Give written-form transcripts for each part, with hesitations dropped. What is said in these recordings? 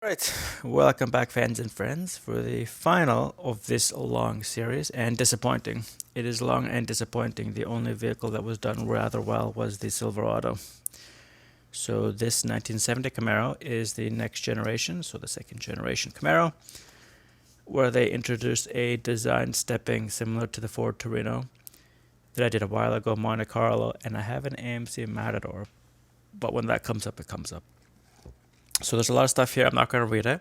Right, welcome back, fans and friends, for the final of this long series and disappointing. It is long and disappointing. The only vehicle that was done rather well was the Silverado. So, this 1970 Camaro is the next generation, so the second generation Camaro, where they introduced a design stepping similar to the Ford Torino that I did a while ago, Monte Carlo, and I have an AMC Matador, but when that comes up, it comes up. So, there's a lot of stuff here. I'm not going to read it.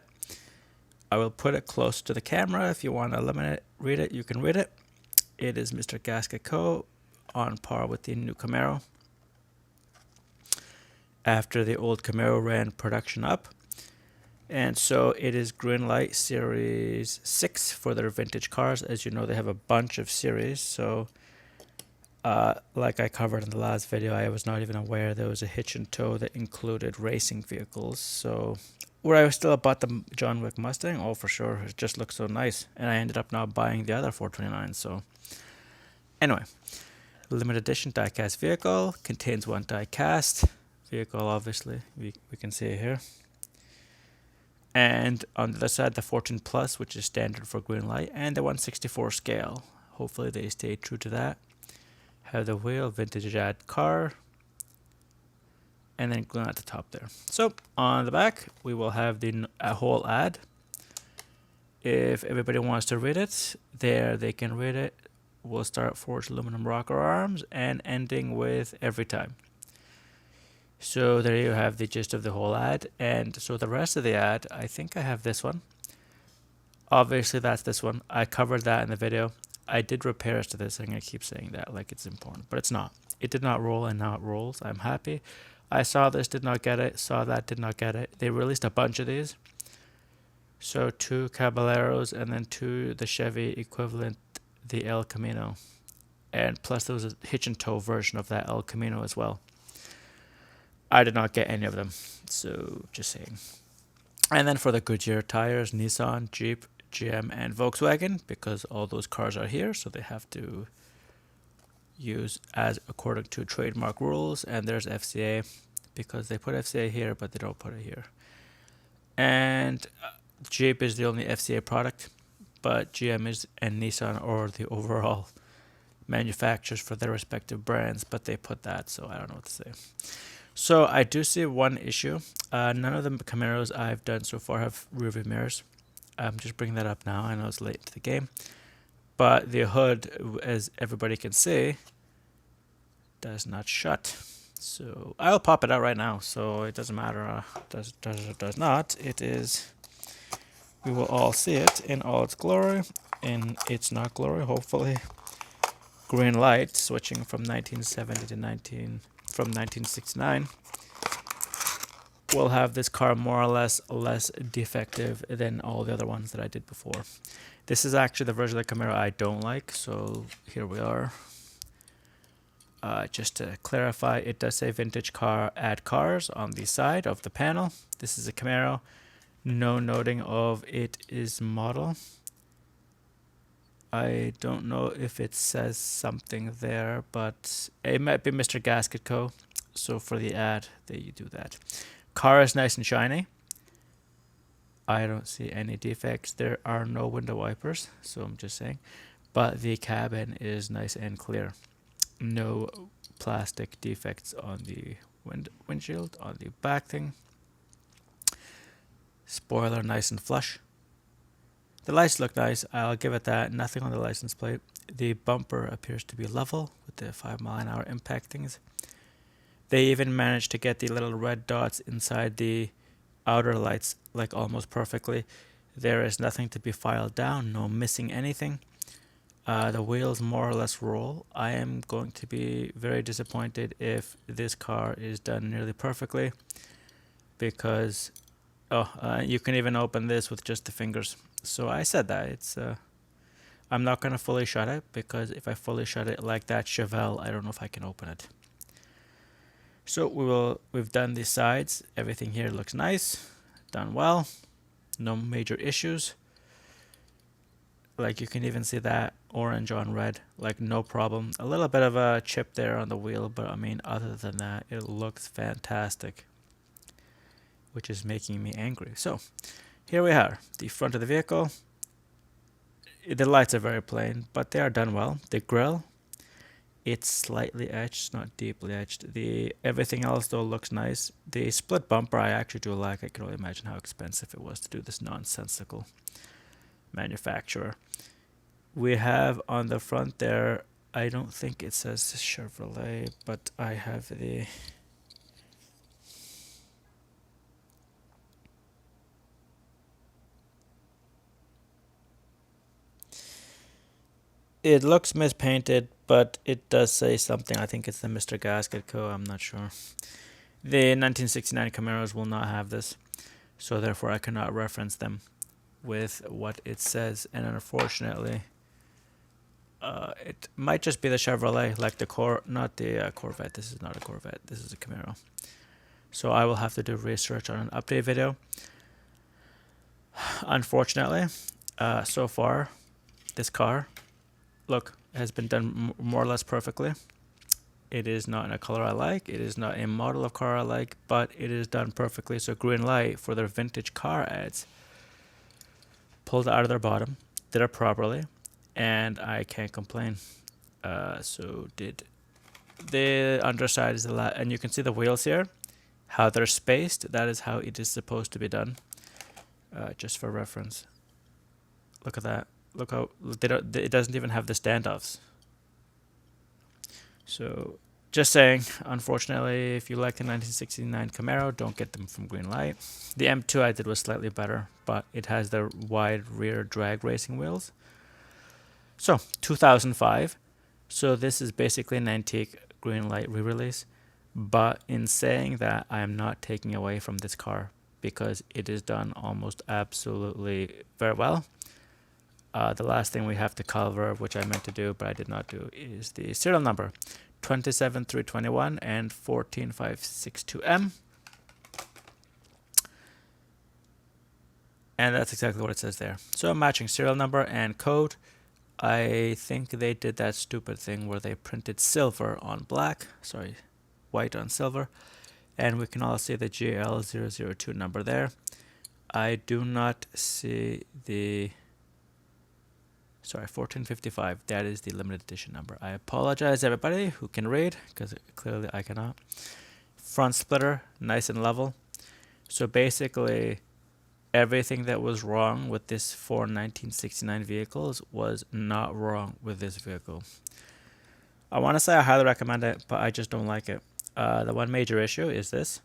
I will put it close to the camera. If you want to read it, you can read it. It is Mr. Gasket Co. on par with the new Camaro. After the old Camaro ran production up. And so it is Greenlight Series 6 for their vintage cars. As you know, they have a bunch of series. So, like I covered in the last video, I was not even aware there was a hitch and tow that included racing vehicles. So would I still have bought the John Wick Mustang? Oh, for sure. It just looks so nice. And I ended up now buying the other 429. So, anyway, limited edition diecast vehicle. Contains one diecast vehicle, obviously. We can see it here. And on the other side, the 14 Plus, which is standard for Greenlight, and the 164 scale. Hopefully, they stay true to that. Have the wheel, vintage ad car, and then glue at the top there. So on the back, we will have the whole ad. If everybody wants to read it, there they can read it. We'll start forged aluminum rocker arms and ending with every time. So there you have the gist of the whole ad. And so the rest of the ad, I think I have this one. Obviously that's this one. I covered that in the video. I did repairs to this. I'm going to keep saying that like it's important, but it's not. It did not roll and now it rolls. I'm happy. I saw this, did not get it. Saw that, did not get it. They released a bunch of these. So 2 Caballeros and then 2 the Chevy equivalent, the El Camino. And plus there was a hitch and tow version of that El Camino as well. I did not get any of them. So just saying. And then for the Goodyear tires, Nissan, Jeep, GM, and Volkswagen, because all those cars are here, so they have to use as according to trademark rules. And there's FCA, because they put FCA here, but they don't put it here. And Jeep is the only FCA product, but GM is and Nissan are the overall manufacturers for their respective brands, but they put that, so I don't know what to say. So I do see one issue. None of the Camaros I've done so far have rear view mirrors. I'm just bringing that up now. I know it's late into the game. But the hood, as everybody can see, does not shut. So I'll pop it out right now. So it doesn't matter. Does or does not. It is. We will all see it in all its glory. In its not glory, hopefully. Greenlight, switching from 1970 to 1969. Will have this car more or less defective than all the other ones that I did before. This is actually the version of the Camaro I don't like, so here we are. Just to clarify, it does say vintage car add cars on the side of the panel. This is a Camaro. No noting of it is model. I don't know if it says something there, but it might be Mr. Gasket Co. So for the ad, they do that. Car is nice and shiny. I don't see any defects. There are no window wipers, so I'm just saying. But the cabin is nice and clear. No plastic defects on the windshield, on the back thing. Spoiler nice and flush. The lights look nice. I'll give it that. Nothing on the license plate. The bumper appears to be level with the 5-mile-an-hour impact things. They even managed to get the little red dots inside the outer lights like almost perfectly. There is nothing to be filed down, no missing anything. The wheels more or less roll. I am going to be very disappointed if this car is done nearly perfectly, because you can even open this with just the fingers. So I said that it's I'm not going to fully shut it, because if I fully shut it like that Chevelle, I don't know if I can open it. So we've done the sides. Everything here looks nice, done well, no major issues. Like you can even see that orange on red, like no problem. A little bit of a chip there on the wheel, but I mean other than that, it looks fantastic. which is making me angry. So here we are, the front of the vehicle. The lights are very plain, but they are done well. The grille, it's slightly etched, not deeply etched. The everything else though looks nice. The split bumper I actually do like. I can only imagine how expensive it was to do this nonsensical manufacturer. We have on the front there, I don't think it says Chevrolet, but I have the it looks mispainted, but it does say something. I think it's the Mr. Gasket Co. I'm not sure. The 1969 Camaros will not have this, so therefore I cannot reference them with what it says. And unfortunately, it might just be the Chevrolet, like the not the Corvette. This is not a Corvette. This is a Camaro. So I will have to do research on an update video. Unfortunately, so far, this car, look, has been done more or less perfectly. It is not in a color I like. It is not a model of car I like, but it is done perfectly. So Greenlight, for their vintage car ads, pulled it out of their bottom, did it properly, and I can't complain. So did the underside is and you can see the wheels here, how they're spaced. That is how it is supposed to be done. Just for reference, look at that. Look how it doesn't even have the standoffs. So just saying, unfortunately, if you like the 1969 Camaro, don't get them from Greenlight. The M2 I did was slightly better, but it has the wide rear drag racing wheels. So 2005. So this is basically an antique Greenlight re-release. But in saying that, I am not taking away from this car because it is done almost absolutely very well. The last thing we have to cover, which I meant to do but I did not do, is the serial number 27321 and 14562M. And that's exactly what it says there. So matching serial number and code. I think they did that stupid thing where they printed silver on black, sorry, white on silver, and we can all see the GL002 number there. I do not see the 1455, that is the limited edition number. I apologize everybody who can read, because clearly I cannot. Front splitter, nice and level. So basically, everything that was wrong with this 1969 vehicles was not wrong with this vehicle. I want to say I highly recommend it, but I just don't like it. The one major issue is this.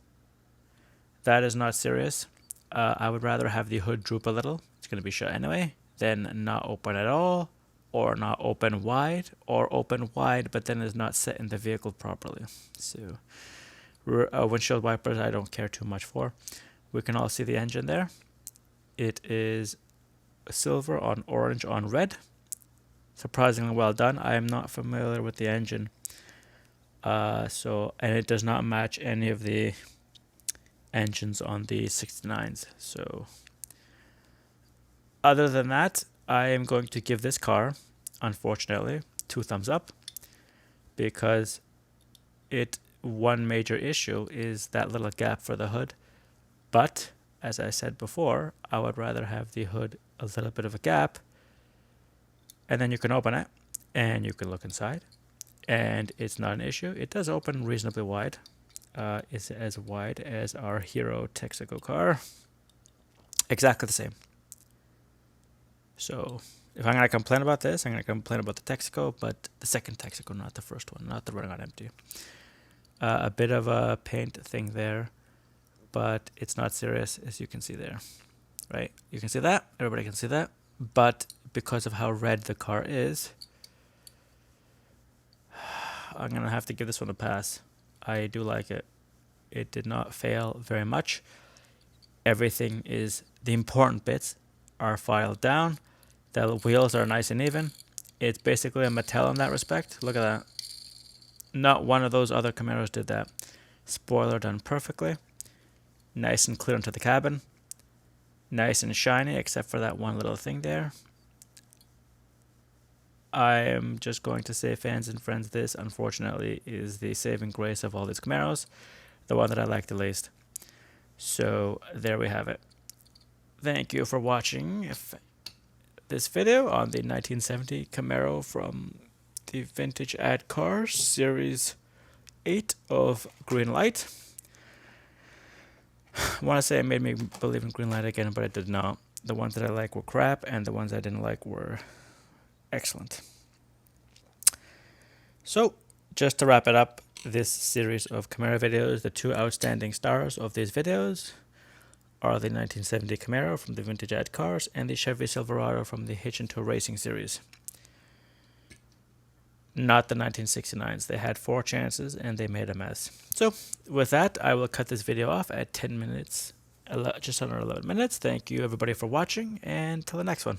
That is not serious. I would rather have the hood droop a little. It's going to be shut anyway. Then not open at all, or not open wide, or open wide but then is not set in the vehicle properly. So windshield wipers I don't care too much for. We can all see the engine there. It is silver on orange on red. Surprisingly well done. I am not familiar with the engine, and it does not match any of the engines on the 69s. So other than that, I am going to give this car, unfortunately, 2 thumbs up, because one major issue is that little gap for the hood. But as I said before, I would rather have the hood a little bit of a gap, and then you can open it and you can look inside, and it's not an issue. It does open reasonably wide. It's as wide as our Hero Texaco car. Exactly the same. So if I'm going to complain about this, I'm going to complain about the Texaco, but the second Texaco, not the first one, not the running on empty. A bit of a paint thing there, but it's not serious, as you can see there, right? You can see that, everybody can see that, but because of how red the car is, I'm going to have to give this one a pass. I do like it. It did not fail very much. Everything is, the important bits are filed down. The wheels are nice and even. It's basically a Mattel in that respect. Look at that. Not one of those other Camaros did that. Spoiler done perfectly. Nice and clear into the cabin. Nice and shiny, except for that one little thing there. I am just going to say, fans and friends, this unfortunately is the saving grace of all these Camaros. The one that I like the least. So there we have it. Thank you for watching this video on the 1970 Camaro from the Vintage Ad Cars Series 8 of Greenlight. I want to say it made me believe in Greenlight again, but it did not. The ones that I like were crap, and the ones I didn't like were excellent. So, just to wrap it up, this series of Camaro videos, the two outstanding stars of these videos are the 1970 Camaro from the Vintage Ad Cars and the Chevy Silverado from the Hitch and Tow Racing series. Not the 1969s. They had 4 chances and they made a mess. So with that, I will cut this video off at 10 minutes, just under 11 minutes. Thank you everybody for watching, and till the next one.